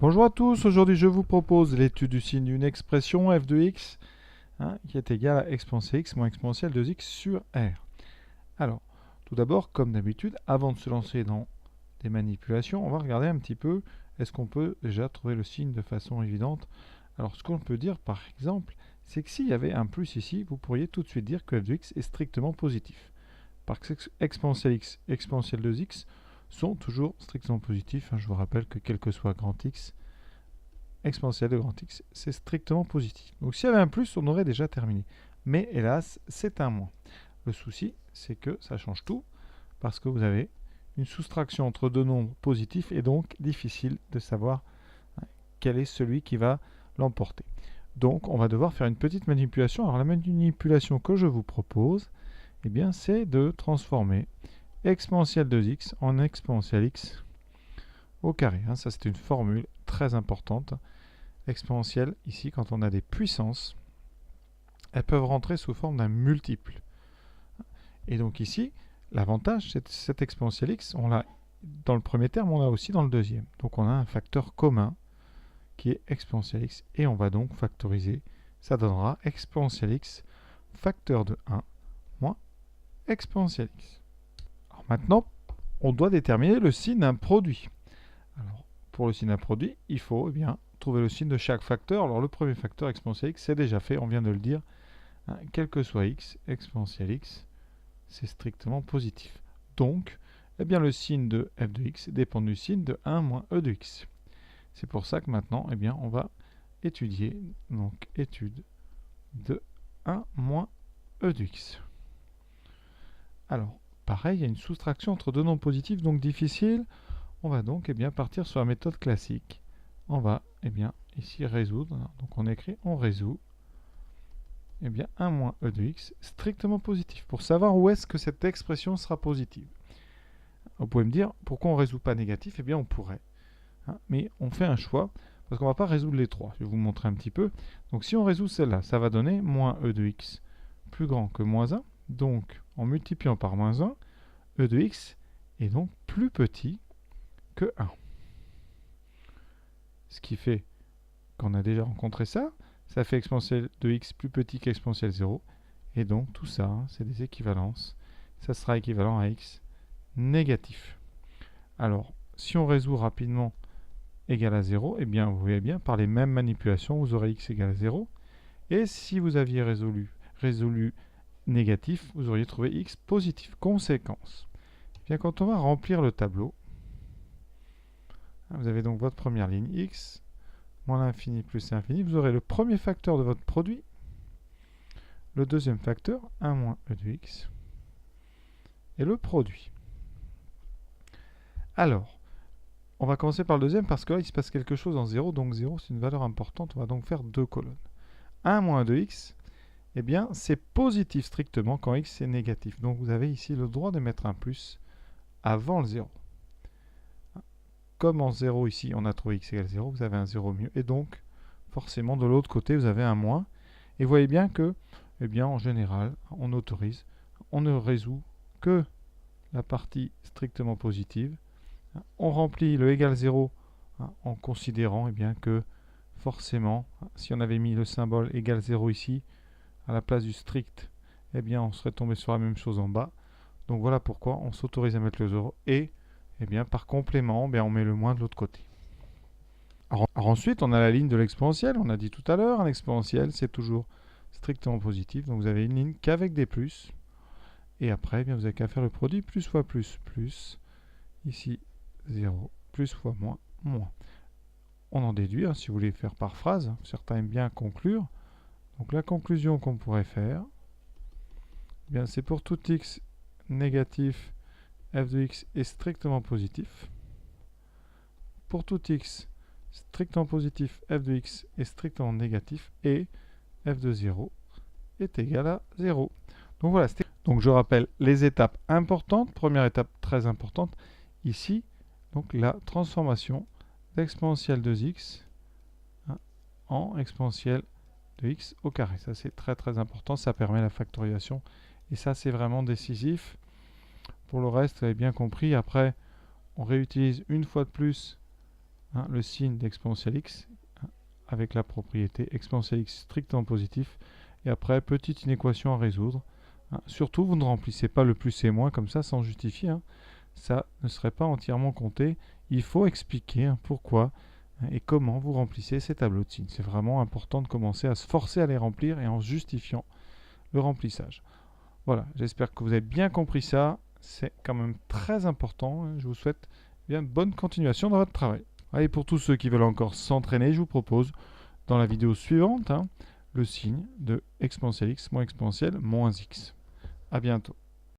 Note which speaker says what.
Speaker 1: Bonjour à tous, aujourd'hui je vous propose l'étude du signe d'une expression f de x qui est égale à exponentielle x moins exponentielle 2x sur r. Alors, tout d'abord, comme d'habitude, avant de se lancer dans des manipulations, on va regarder un petit peu, est-ce qu'on peut déjà trouver le signe de façon évidente. Alors, ce qu'on peut dire par exemple, c'est que s'il y avait un plus ici, vous pourriez tout de suite dire que f de x est strictement positif. Parce que exponentielle x et exponentielle 2x sont toujours strictement positifs. Je vous rappelle que quel que soit grand x, exponentielle de grand X, c'est strictement positif. Donc s'il y avait un plus, on aurait déjà terminé. Mais hélas, c'est un moins. Le souci, c'est que ça change tout, parce que vous avez une soustraction entre deux nombres positifs, et donc difficile de savoir quel est celui qui va l'emporter. Donc on va devoir faire une petite manipulation. Alors la manipulation que je vous propose, eh bien, c'est de transformer exponentielle 2x en exponentielle x au carré. Ça, c'est une formule très importante. Exponentielle, ici, quand on a des puissances, elles peuvent rentrer sous forme d'un multiple. Et donc ici, l'avantage, c'est cette exponentielle x, on l'a dans le premier terme, on l'a aussi dans le deuxième. Donc on a un facteur commun qui est exponentielle x, et on va donc factoriser. Ça donnera exponentielle x facteur de 1 moins exponentielle x. Alors maintenant, on doit déterminer le signe d'un produit. Alors, pour le signe d'un produit, il faut trouver le signe de chaque facteur. Alors le premier facteur, exponentielle x, c'est déjà fait, on vient de le dire. Quel que soit x, exponentielle x, c'est strictement positif. Donc, le signe de f de x dépend du signe de 1 moins e de x. C'est pour ça que maintenant, on va étudier, donc étude de 1 moins e de x. Alors, pareil, il y a une soustraction entre deux nombres positifs, donc difficile. On va donc partir sur la méthode classique. On va ici résoudre. Donc on écrit, on résout 1 moins e de x strictement positif. Pour savoir où est-ce que cette expression sera positive. Vous pouvez me dire, pourquoi on ne résout pas négatif? On pourrait. Mais on fait un choix, parce qu'on ne va pas résoudre les trois. Je vais vous montrer un petit peu. Donc si on résout celle-là, ça va donner moins e de x plus grand que moins 1. Donc en multipliant par moins 1, e de x est donc plus petit que 1. Ce qui fait qu'on a déjà rencontré ça. Ça fait exponentielle de x plus petit qu'exponentielle 0. Et donc tout ça, c'est des équivalences. Ça sera équivalent à x négatif. Alors, si on résout rapidement égal à 0, vous voyez bien, par les mêmes manipulations, vous aurez x égale à 0. Et si vous aviez résolu négatif, vous auriez trouvé x positif. Conséquence. Quand on va remplir le tableau, vous avez donc votre première ligne x, moins l'infini plus l'infini. Vous aurez le premier facteur de votre produit, le deuxième facteur, 1 moins e de x, et le produit. Alors, on va commencer par le deuxième parce que là, il se passe quelque chose en 0. Donc 0, c'est une valeur importante. On va donc faire deux colonnes. 1 moins 2x, c'est positif strictement quand x est négatif. Donc vous avez ici le droit de mettre un plus avant le 0. Comme en 0 ici, on a trouvé x égale 0, vous avez un 0 mieux. Et donc, forcément, de l'autre côté, vous avez un moins. Et vous voyez bien que, en général, on autorise, on ne résout que la partie strictement positive. On remplit le égal 0 en considérant que, forcément, si on avait mis le symbole égal 0 ici, à la place du strict, on serait tombé sur la même chose en bas. Donc voilà pourquoi on s'autorise à mettre le 0 et par complément, on met le moins de l'autre côté. Alors ensuite, on a la ligne de l'exponentielle. On a dit tout à l'heure, un exponentiel, c'est toujours strictement positif. Donc vous avez une ligne qu'avec des plus. Et après, vous n'avez qu'à faire le produit plus fois plus, plus. Ici, 0, plus fois moins, moins. On en déduit, si vous voulez faire par phrase. Certains aiment bien conclure. Donc la conclusion qu'on pourrait faire, c'est pour tout x négatif, f de x est strictement positif. Pour tout x strictement positif, f de x est strictement négatif et f de 0 est égal à 0. Donc voilà, donc je rappelle les étapes importantes. Première étape très importante, ici, donc la transformation d'exponentielle de x en exponentielle de x au carré. Ça c'est très très important, ça permet la factorisation et ça c'est vraiment décisif. Pour le reste, vous avez bien compris. Après, on réutilise une fois de plus hein, le signe d'exponentielle x hein, avec la propriété exponentielle x strictement positif. Et après, petite inéquation à résoudre. Hein. Surtout, vous ne remplissez pas le plus et moins comme ça sans justifier. Hein. Ça ne serait pas entièrement compté. Il faut expliquer hein, pourquoi et comment vous remplissez ces tableaux de signes. C'est vraiment important de commencer à se forcer à les remplir et en justifiant le remplissage. Voilà, j'espère que vous avez bien compris ça. C'est quand même très important. Je vous souhaite bien bonne continuation dans votre travail. Et pour tous ceux qui veulent encore s'entraîner, je vous propose dans la vidéo suivante le signe de exponentielle x moins exponentielle moins x. À bientôt.